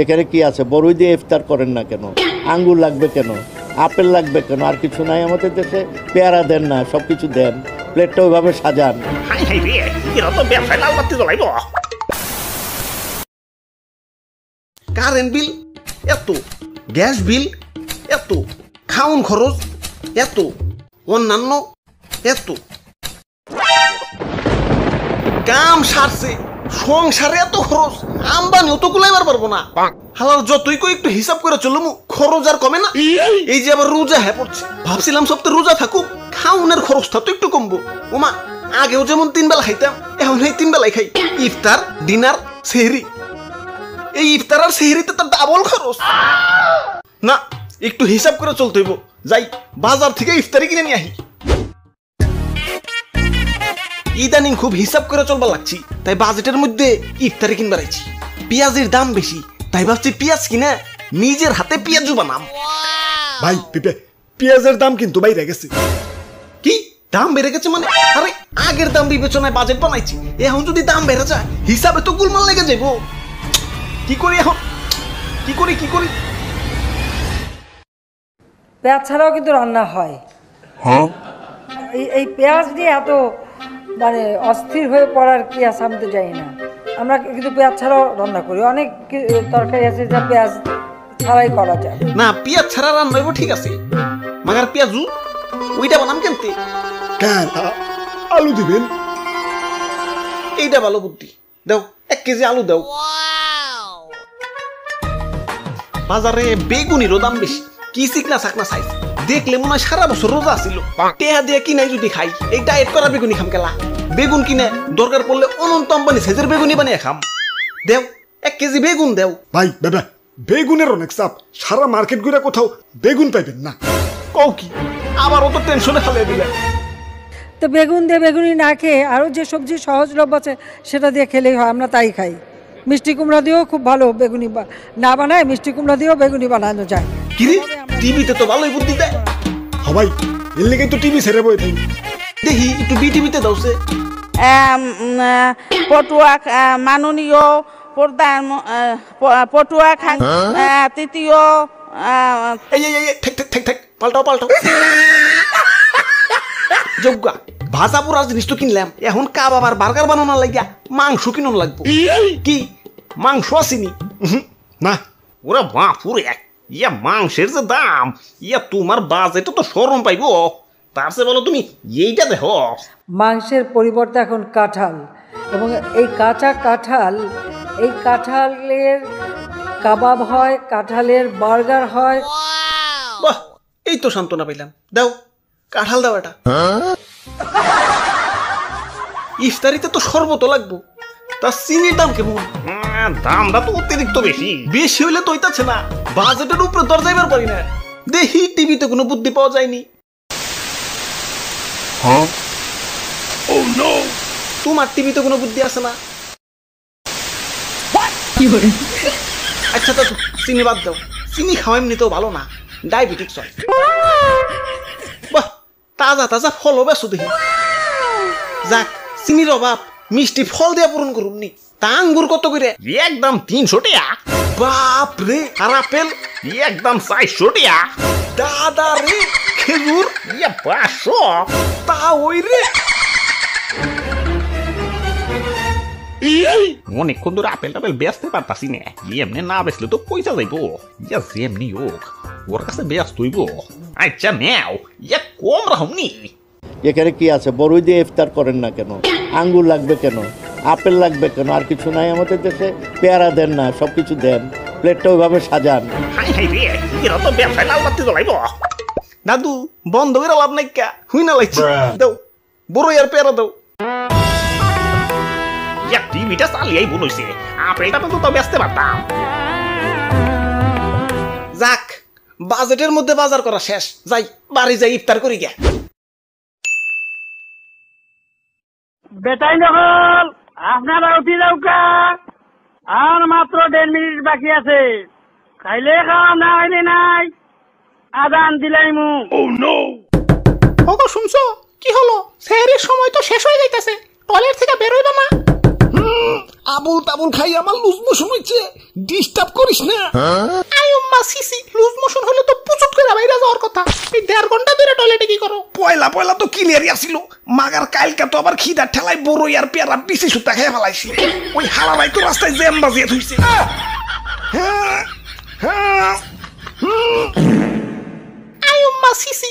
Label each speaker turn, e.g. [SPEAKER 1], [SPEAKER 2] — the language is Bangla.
[SPEAKER 1] এখানে কি আছে? বড়ই দিয়ে ইফতার করেন না কেন? আঙ্গুর লাগবে কেন? আপেল লাগবে কেন? আর কিছু নাই আমাদের দেশে? পেয়ারা দেন না, সব কিছু দেন, প্লেটটা ওইভাবে সাজান।
[SPEAKER 2] কারেন্ট বিল এত, গ্যাস বিল এত, খাউন খরচ এত, অন্যান্য এত, কাম সারছে সংসারে এত খরচ, আমদানিও তো কুলাইবার পারবো না। হালাল যতই কই একটু হিসাব করে চলুম, খরচ আর কমে না। এই যে আবার রোজা হ্যাঁ পড়ছে, ভাবছিলাম সপ্তাহে রোজা থাকুক, খাউনের খরচটা তো একটু কমবো। ওমা, আগেও যেমন 3 বেলা খাইতাম, এখন এই 3 বেলাই খাই, ইফতার, ডিনার, সেহরি। এই ইফতার আর সেহরিতে তো ডাবল খরচ। না, একটু হিসাব করে চলতে হইব। যাই বাজার থেকে ইফতারি কিনে নিয়ে আহি। ইদানিং খুব হিসাব করে চলবার লাগছি, তাই বাজেটের মধ্যে ইফতারি কিনবার আইছি। পেঁয়াজের দাম বেশি, তাই ভাবছি পেঁয়াজ কিনা নিজের হাতে পেঁয়াজু বানাম।
[SPEAKER 3] ভাই পেঁয়াজের দাম কিন্তু বাইরে গেছে।
[SPEAKER 2] কি দাম বেড়ে গেছে মানে? আরে আগের দাম বিবেচনায় বাজেট বানাইছি, এখন যদি দাম বেড়ে যায় হিসাবে তো গুলমাল লেগে যাইব। কি করি এখন? কি করি?
[SPEAKER 4] পেঁয়াজ ছাড়াও কিন্তু রান্না হয়। এই পেঁয়াজ নিয়ে এত মানে অস্থির হয়ে পড়ার কি আছে আমি তো জানি না। আমরা কিন্তু পেঁয়াজ ছাড়াও রান্না করি, অনেক তরকারি আছে যা পেঁয়াজ ছাড়াই করা যায়।
[SPEAKER 2] না, পেঁয়াজ ছাড়া রান্না হইব ঠিক আছে, মাগার পেঁয়াজু ওইটা বানাম কেমতে?
[SPEAKER 3] আলু দিবেন।
[SPEAKER 2] এইটা ভালো বুদ্ধি। দাও 1 কেজি আলু দাও। বাজারে বেগুনিরও দাম বেশি, কি চিকনা চাকনা সাইজ, দেখলে মনে হয় সারা বছর রোজা ছিল। টেহা দিয়ে কিনাই যদি খাই, এই ডায়েট করা বেগুনি খাম কেলা? বেগুন কিনে দরকার পড়লে অনন্ত আম্বানি সাইজের বেগুনি বানিয়ে খাম। দেও 1 কেজি বেগুন দেও।
[SPEAKER 3] ভাই বেগুনের অনেক চাপ, সারা মার্কেট ঘুরে কোথাও বেগুন পাইবেন না।
[SPEAKER 2] কও কি? আবার অত টেনশনে ফেলে দিলে।
[SPEAKER 4] তো বেগুন দিয়ে বেগুনি না খেয়ে আরও যে সবজি সহজলভ্য আছে সেটা দিয়ে খেলেই হয়, আমরা তাই খাই। মিষ্টি কুমড়া দিয়েও খুব ভালো বেগুনি না বানায়, মিষ্টি কুমড়া দিয়েও বেগুনি বানানো যায়।
[SPEAKER 2] কিরে, টিভিতে তো ভালোই বুদ্ধি দেয়।
[SPEAKER 3] ভাই এর লেগে তো টিভি ছেড়ে বই থাকি।
[SPEAKER 2] দেখি একটু বিটিভিতে দাওছে।
[SPEAKER 5] পটুয়া মাননীয় প্রধান পটুয়া খান তৃতীয়।
[SPEAKER 2] পাল্টাও যোগ্যা ভাজা পোড়ার জিনিস তো কিনলাম, এখন কাবাব আর বার্গার বানানোর লাগিয়া মাংস কিনুন লাগবো। কি মাংস আসেনি?
[SPEAKER 3] না।
[SPEAKER 2] ওরা বাপুরে, ইয়া মাংসের যে দাম, ইয়া তোমার বাজেটে তো শরম পাইব। তার চেয়ে বলো তুমি এইটা দেখো।
[SPEAKER 4] মাংসের পরিবর্তে এখন কাঁঠাল, এবং এই কাঁচা কাঁঠাল, এই কাঁঠালের কাবাব হয়, কাঁঠালের বার্গার হয়।
[SPEAKER 2] বাহ, এই তো সান্ত্বনা পাইলাম। দাও কাঁঠাল দাও। এটা ইফতারিতে তো শরবত লাগবো, তা চিনির দাম কেমন? দামটা তো অতিরিক্ত বেশি হইলে তো হইতাছে না, বাজেটের উপরে দর যাইবার পারি না। দেখি টিভিতে কোনো বুদ্ধি পাওয়া যায়নি। তোমার টিভিতে কোনো বুদ্ধি আছে না? আচ্ছা তো চিনি বাদ দাও, চিনি খাওয়া এমনিতেও ভালো না, ডায়াবেটিক্স হয়। বাহ, তাজা ফলও বেছো দেখি। যাক, চিনির অভাব মিষ্টি ফল দিয়ে পূরণ করুন নি। তা আঙ্গুর কত করে? একদম 300 টাকা। বাপ রে! আর আপেল একদম 400 টাকা। দাদা রে! খেজুর 500। তা ওই রে, অনেকক্ষণ ধরে আপেল টাপেল বেচতে পারতাছি না, এমনি না বেচলে তো পয়সা যাইবো। ইয়া যেমনি হোক ওর কাছে ব্যস্ত হইব। আচ্ছা নেও, ইয়া কম রাহমনি।
[SPEAKER 1] এখানে কি আছে? বড়ই দিয়ে ইফতার করেন না কেন? আঙ্গুর লাগবে কেন? আপেল লাগবে কেন? আর কিছু নাই আমাদের দেশে? পেয়ারা দেন না, সব কিছু দেন, প্লেটটা ওইভাবে সাজান।
[SPEAKER 2] দাদু বন্ধ করে লাভ নাই, কা হুই না লাগছে। দাও বড়ই আর পেয়ারা দাও। টিভিটা চালিয়াই বলছে, আপেলটা তো বেচতে পারতাম। যাক, বাজেটের মধ্যে বাজার করা শেষ। যাই বাড়ি যাই ইফতার করি গে।
[SPEAKER 6] বেটাই নকল আপনারা উঠি যাওকা, আর মাত্র 1.5 মিনিট বাকি আছে। খাইলে খাওয়া, না খাইলে নাই। আদান দিলাই মু।
[SPEAKER 2] ওগো শুনছো? কি হলো? সেহরির সময় তো শেষ হয়ে যাইতেছে, টয়লেট থেকে বের হইবা না? আবুল তাবুল খাই আমার লুজ মোশন হইছে, ডিস্টার্ব করিস না। আয়ুম্মা সিসি, লুজ মোশন হলে তো পুচুট করে বাইরে যাওয়ার কথা। এই 1.5 ঘন্টা ধরে টয়লেটে কি করো? পয়লা তো ক্লিয়ারই আসিল, মাগার কালকে তো আবার খিদার ঠেলায় বড়ই আর পেয়ারা বিসি সুতা খেয়ে ফেলাইছি। ওই হালারাই তো রাস্তায় জ্যাম বাজিয়ে থইছে। আয়ুম্মা সিসি